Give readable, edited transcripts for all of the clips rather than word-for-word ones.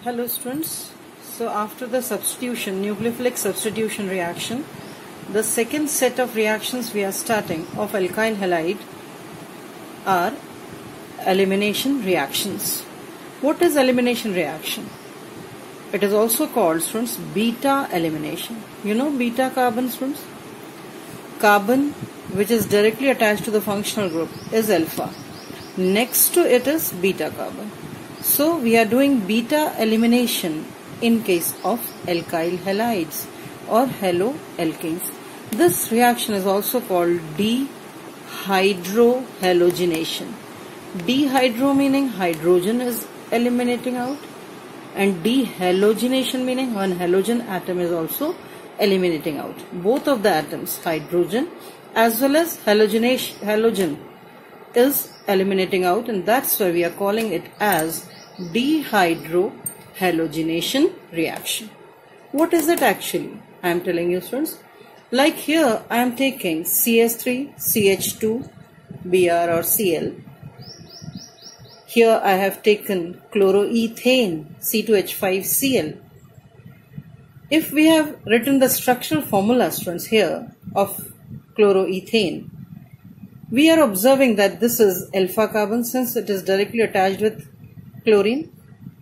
Hello students. So after the substitution, nucleophilic substitution reaction, the second set of reactions we are starting of alkyl halide are elimination reactions. What is elimination reaction? It is also called, students, beta elimination. You know beta carbon, students? Carbon which is directly attached to the functional group is alpha. Next to it is beta carbon. So we are doing beta elimination in case of alkyl halides or haloalkanes. This reaction is also called dehydrohalogenation. Dehydro meaning hydrogen is eliminating out, and dehalogenation meaning one halogen atom is also eliminating out. Both of the atoms, hydrogen as well as halogen, is eliminating out, and that's why we are calling it as dehydrohalogenation reaction. What is it actually? I am telling you, students. Like here I am taking CS3, CH2, Br or Cl. Here I have taken chloroethane, C2H5Cl. If we have written the structural formula, students, here of chloroethane, we are observing that this is alpha carbon since it is directly attached with chlorine,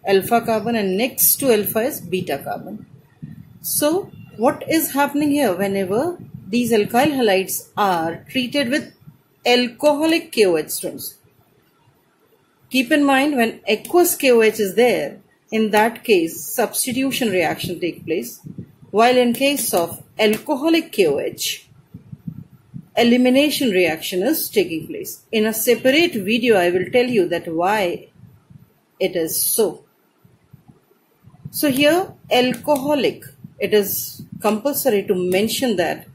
alpha carbon, and next to alpha is beta carbon. So what is happening here whenever these alkyl halides are treated with alcoholic KOH, students? Keep in mind, when aqueous KOH is there, in that case substitution reaction takes place, while in case of alcoholic KOH, elimination reaction is taking place. In a separate video I will tell you that why it is so. So here alcoholic, it is compulsory to mention that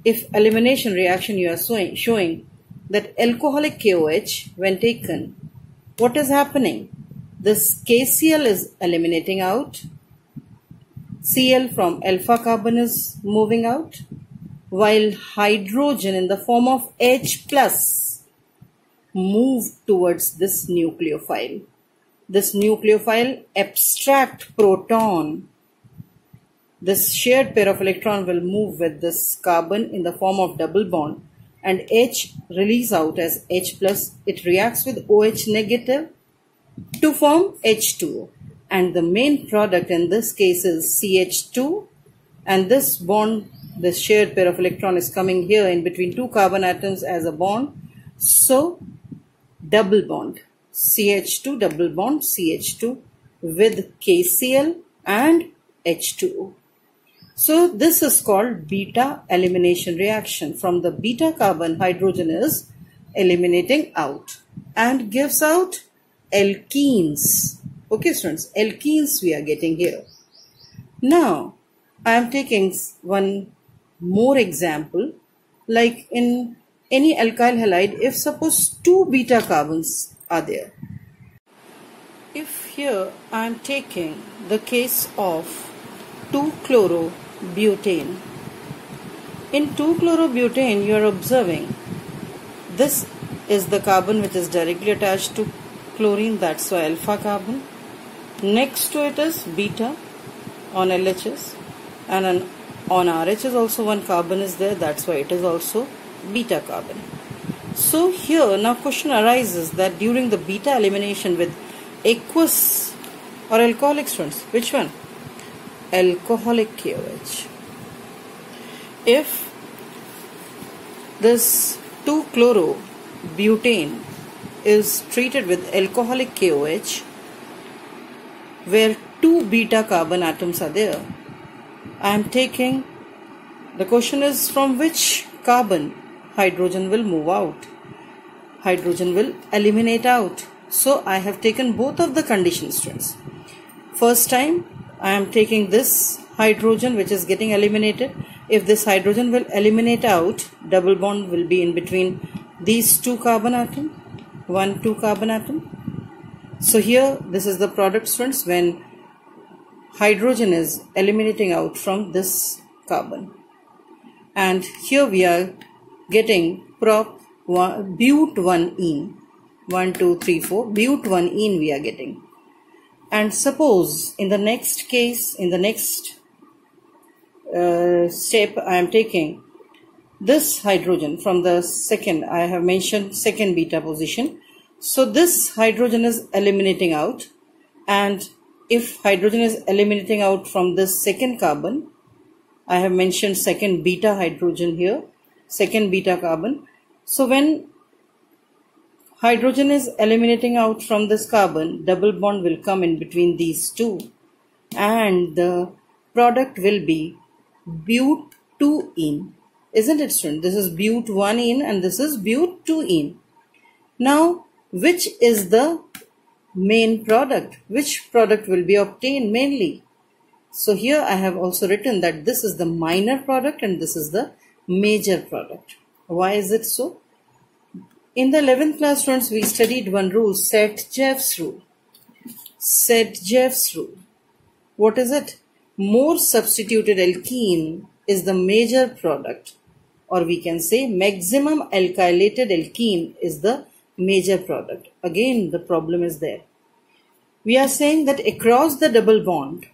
if elimination reaction you are showing that alcoholic KOH when taken, what is happening? This KCl is eliminating out, Cl from alpha carbon is moving out, while hydrogen in the form of H plus move towards this nucleophile. This nucleophile abstract proton. This shared pair of electron will move with this carbon in the form of double bond, and H release out as H plus. It reacts with OH negative to form H2O, and the main product in this case is CH2, and this bond, this shared pair of electron is coming here in between two carbon atoms as a bond. So double bond, CH2 double bond CH2 with KCl and H2O. So this is called beta elimination reaction. From the beta carbon, hydrogen is eliminating out and gives out alkenes. Okay, students, alkenes we are getting here. Now I am taking one more example. Like in any alkyl halide, if suppose two beta carbons are there. If here I am taking the case of 2-chlorobutane. In 2-chlorobutane you are observing this is the carbon which is directly attached to chlorine, that's why alpha carbon. Next to it is beta on LHS, and on RH also one carbon is there, that's why it is also beta carbon. So here now question arises that during the beta elimination with aqueous or alcoholic, students, which one? Alcoholic KOH. If this 2-chlorobutane is treated with alcoholic KOH where two beta carbon atoms are there, I am taking, the question is from which carbon hydrogen will move out, hydrogen will eliminate out. So I have taken both of the conditions, students. First time I am taking this hydrogen which is getting eliminated. If this hydrogen will eliminate out, double bond will be in between these two carbon atom, 1,2 carbon atom. So here this is the product, students, when hydrogen is eliminating out from this carbon, and here we are getting but1ene, 1, 2, 3, 4 but1ene we are getting. And suppose in the next case, in the next step I am taking this hydrogen from the second, I have mentioned second beta position. So this hydrogen is eliminating out, and if hydrogen is eliminating out from this second carbon, I have mentioned second beta hydrogen here, second beta carbon. So when hydrogen is eliminating out from this carbon, double bond will come in between these two, and the product will be but2-ene. Isn't it, student? This is but1-ene and this is but2-ene. Now, which is the main product? Which product will be obtained mainly? So here I have also written that this is the minor product and this is the major product. Why is it so? In the 11th class, students, we studied one rule, Set-Jeffs rule. Set-Jeffs rule. What is it? More substituted alkene is the major product, or we can say maximum alkylated alkene is the major product. Again, the problem is there. We are saying that across the double bond,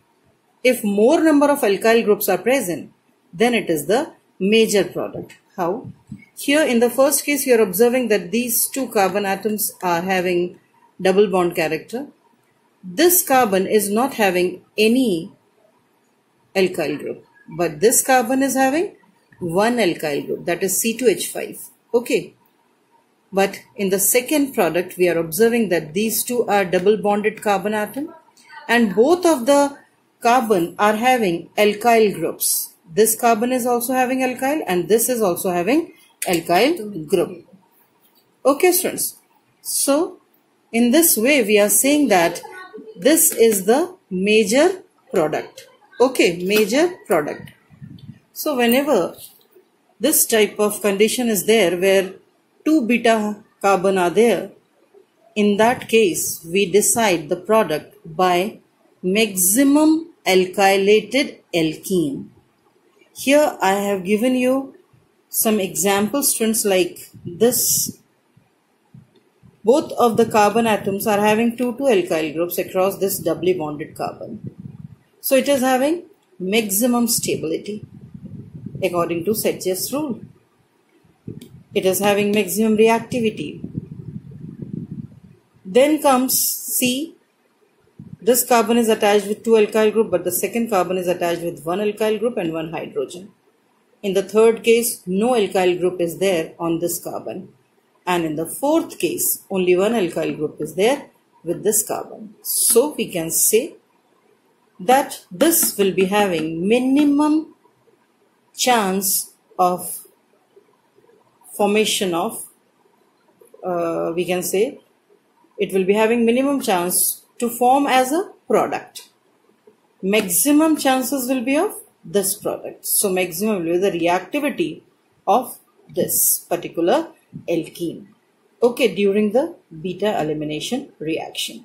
if more number of alkyl groups are present, then it is the major product. How? Here in the first case, you are observing that these two carbon atoms are having double bond character. This carbon is not having any alkyl group, but this carbon is having one alkyl group, that is C2H5. Okay. But in the second product, we are observing that these two are double bonded carbon atom, and both of the carbon are having alkyl groups. This carbon is also having alkyl and this is also having alkyl group. Okay, students. So in this way, we are saying that this is the major product. Okay, major product. So whenever this type of condition is there where two beta carbon are there, in that case we decide the product by maximum alkylated alkene. Here I have given you some example, students, like this. Both of the carbon atoms are having two alkyl groups across this doubly bonded carbon. So it is having maximum stability according to Set-Jeffs rule. It is having maximum reactivity. Then comes C. This carbon is attached with two alkyl group, but the second carbon is attached with one alkyl group and one hydrogen. In the third case, no alkyl group is there on this carbon. And in the fourth case, only one alkyl group is there with this carbon. So we can say that this will be having minimum chance of formation of, we can say, it will be having minimum chance to form as a product. Maximum chances will be of this product. So maximum will be the reactivity of this particular alkene. Okay, during the beta elimination reaction.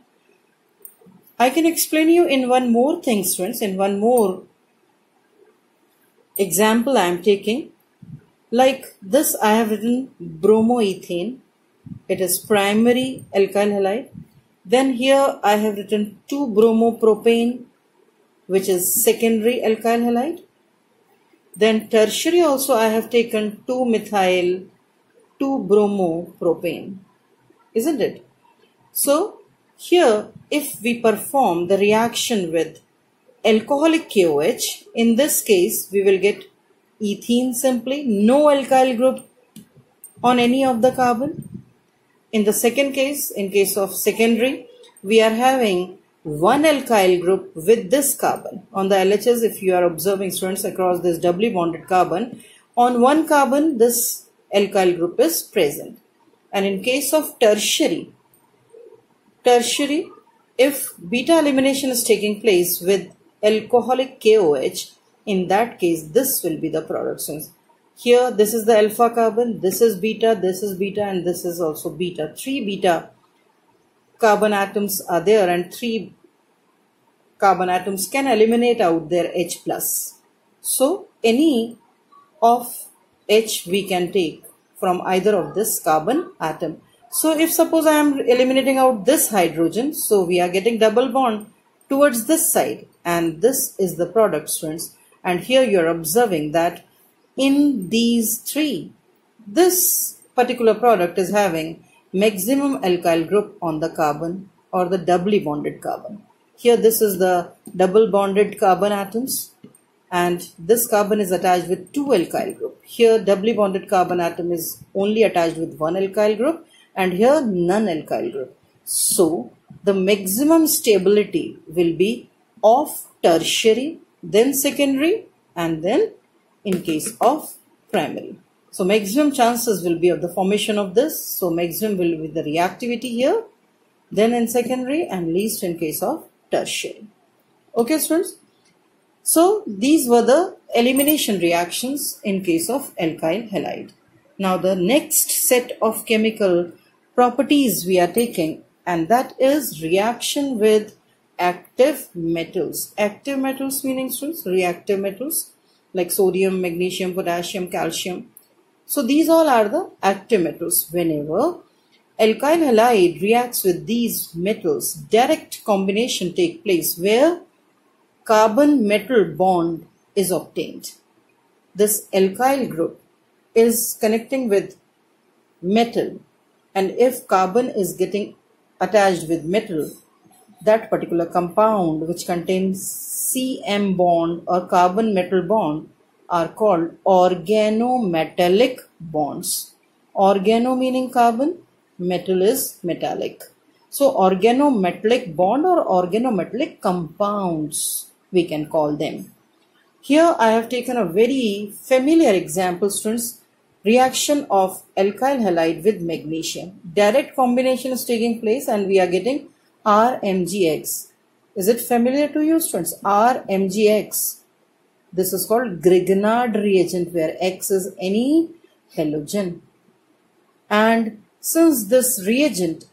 I can explain you in one more thing, students, in one more example I am taking. Like this, I have written bromoethane. It is primary alkyl halide. Then here I have written 2-bromopropane, which is secondary alkyl halide. Then tertiary also I have taken 2-methyl 2-bromopropane. Isn't it? So here, if we perform the reaction with alcoholic KOH, in this case we will get ethene simply, no alkyl group on any of the carbon. In the second case, in case of secondary, we are having one alkyl group with this carbon. On the LHS, if you are observing, students, across this doubly bonded carbon, on one carbon this alkyl group is present. And in case of tertiary, if beta elimination is taking place with alcoholic KOH, in that case this will be the product. Here this is the alpha carbon, this is beta, and this is also beta. 3 beta carbon atoms are there and 3 carbon atoms can eliminate out their H+. So any of H we can take from either of this carbon atom. So if suppose I am eliminating out this hydrogen, so we are getting double bond. towards this side, and this is the product, students. And here you are observing that in these three, this particular product is having maximum alkyl group on the carbon or the doubly bonded carbon. Here this is the double bonded carbon atoms, and this carbon is attached with two alkyl group. Here doubly bonded carbon atom is only attached with one alkyl group, and here none alkyl group. So the maximum stability will be of tertiary, then secondary, and then in case of primary. So maximum chances will be of the formation of this. So maximum will be the reactivity here, then in secondary, and least in case of tertiary. Okay, students. So these were the elimination reactions in case of alkyl halide. Now the next set of chemical properties we are taking, and that is reaction with active metals. Active metals meaning, students, reactive metals like sodium, magnesium, potassium, calcium. So these all are the active metals. Whenever alkyl halide reacts with these metals, direct combination take place where carbon metal bond is obtained. This alkyl group is connecting with metal, and if carbon is getting attached with metal, that particular compound which contains CM bond or carbon metal bond are called organometallic bonds. Organo meaning carbon, metal is metallic. So organometallic bond or organometallic compounds we can call them. Here I have taken a very familiar example, students. Reaction of alkyl halide with magnesium. Direct combination is taking place and we are getting RMgX. Is it familiar to you, students? RMgX. This is called Grignard reagent where X is any halogen. And since this reagent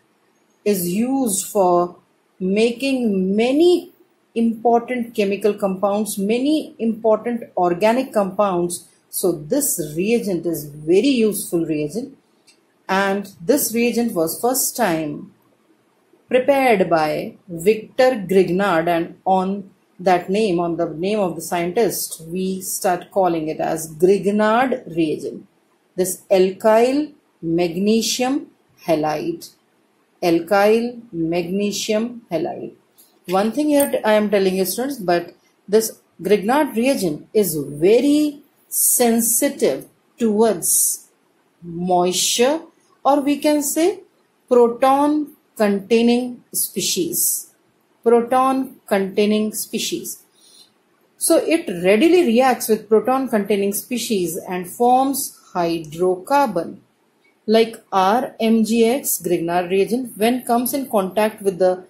is used for making many important chemical compounds, many important organic compounds, so this reagent is very useful reagent, and this reagent was first time prepared by Victor Grignard, and on that name, on the name of the scientist, we start calling it as Grignard reagent. This alkyl magnesium halide. Alkyl magnesium halide. One thing here I am telling you, students, but this Grignard reagent is very sensitive towards moisture, or we can say proton containing species. Proton containing species. So it readily reacts with proton containing species and forms hydrocarbon. Like RMgX, Grignard reagent, when comes in contact with the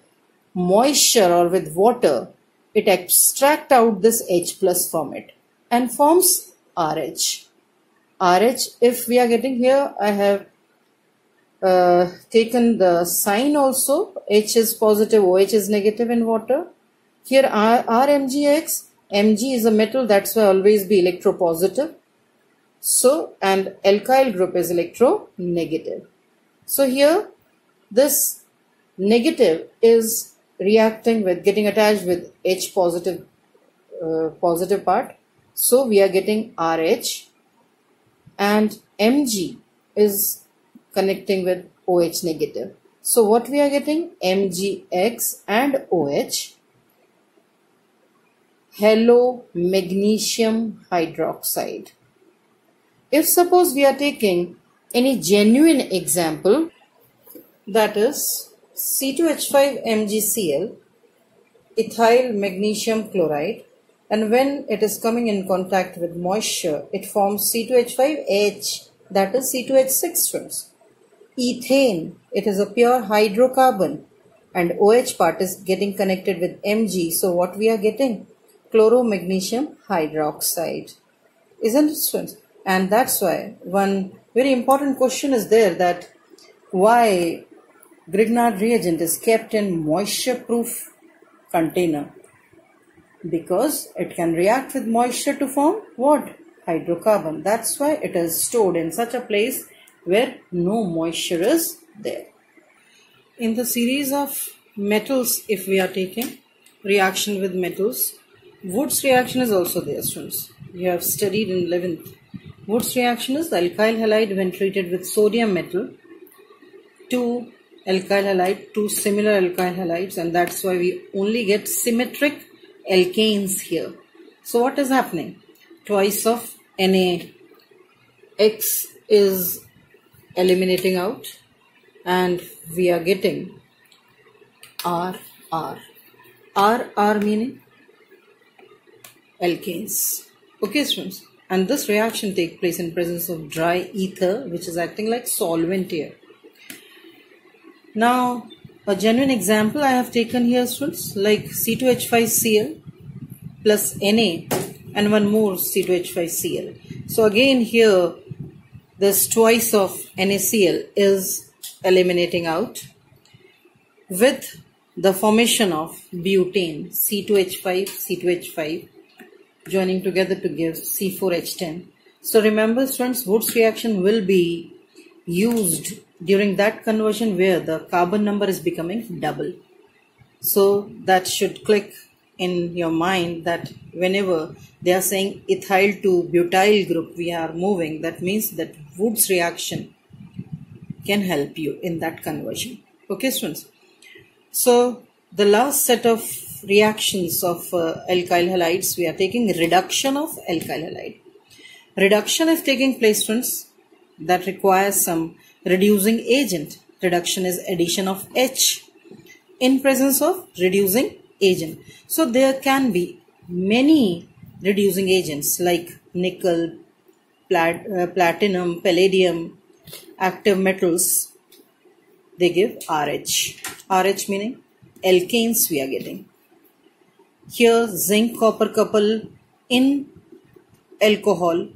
moisture or with water, it extracts out this H plus from it and forms RH. RH, if we are getting here, I have taken the sign also. H is positive, OH is negative in water. Here RMgX, Mg is a metal, that's why always be electropositive. So, and alkyl group is electronegative. So here, this negative is reacting with, getting attached with H positive, positive part. So we are getting RH, and Mg is connecting with OH negative. So what we are getting? MgX and OH, halo magnesium hydroxide. If suppose we are taking any genuine example, that is C2H5MgCl, ethyl magnesium chloride, and when it is coming in contact with moisture, it forms C2H5H, that is C2H6 students. Ethane, it is a pure hydrocarbon, and OH part is getting connected with Mg, so what we are getting? Chloromagnesium hydroxide. Isn't it, students? And that's why one very important question is there, that why Grignard reagent is kept in moisture proof container, because it can react with moisture to form what? Hydrocarbon. That's why it is stored in such a place where no moisture is there. In the series of metals, if we are taking, reaction with metals. Woods reaction is also there, students. You have studied in 11th. Woods reaction is alkyl halide when treated with sodium metal. Two alkyl halide, two similar alkyl halides, and that's why we only get symmetric alkanes here. So what is happening? Twice of NaX is eliminating out, and we are getting RR. RR meaning alkanes. Okay, students. And this reaction takes place in presence of dry ether, which is acting like solvent here. Now, a genuine example I have taken here, students, like C2H5Cl plus Na and one more C2H5Cl. So again here, this twice of NaCl is eliminating out with the formation of butane, C2H5, C2H5, joining together to give C4H10. So remember, students, Woods reaction will be used during that conversion where the carbon number is becoming double. So that should click in your mind that whenever they are saying ethyl to butyl group we are moving, that means that Woods reaction can help you in that conversion. Okay, students. So the last set of reactions of alkyl halides, we are taking reduction of alkyl halide. Reduction is taking place, students, that requires some reducing agent. Reduction is addition of H in presence of reducing agent. So there can be many reducing agents like nickel, platinum, palladium, active metals. They give RH. RH meaning alkanes we are getting. Here zinc copper couple in alcohol,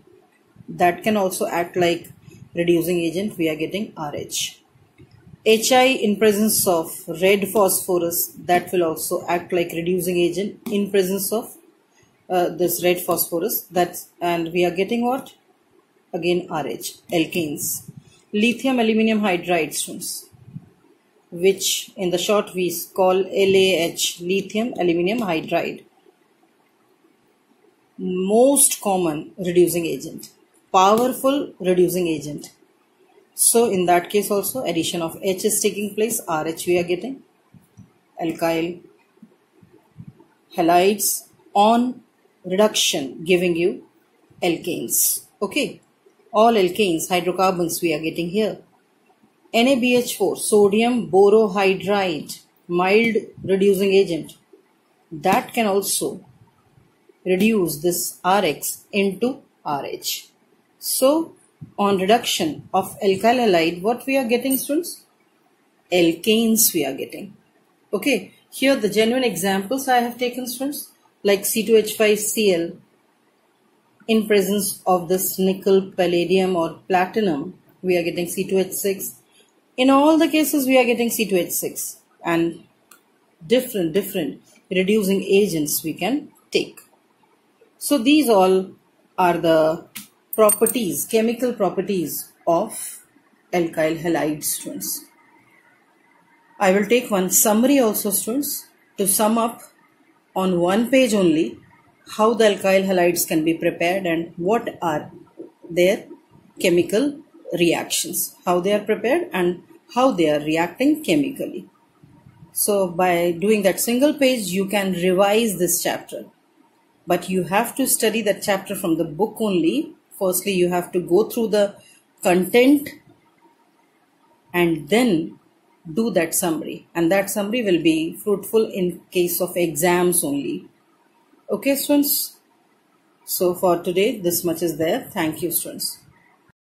that can also act like reducing agent, we are getting RH. Hi in presence of red phosphorus, that will also act like reducing agent in presence of this red phosphorus, and we are getting what? Again RH, alkanes. Lithium aluminum hydride, students, which in the short we call LaH, lithium aluminum hydride. Most common reducing agent, powerful reducing agent. So in that case also addition of H is taking place, RH we are getting. Alkyl halides on reduction giving you alkanes. Okay, all alkanes, hydrocarbons we are getting here. NaBH4, sodium borohydride, mild reducing agent, that can also reduce this Rx into RH. So on reduction of alkyl halide, what we are getting, students? Alkanes we are getting. Okay, here the genuine examples I have taken, students, like C2H5Cl in presence of this nickel, palladium or platinum, we are getting C2H6. In all the cases we are getting C2H6, and different reducing agents we can take. So these all are the properties, chemical properties of alkyl halides, students. I will take one summary also, students, to sum up on one page only how the alkyl halides can be prepared and what are their chemical reactions, how they are prepared and how they are reacting chemically. So by doing that single page, you can revise this chapter. But you have to study that chapter from the book only. Firstly, you have to go through the content and then do that summary. And that summary will be fruitful in case of exams only. Okay, students? So for today, this much is there. Thank you, students.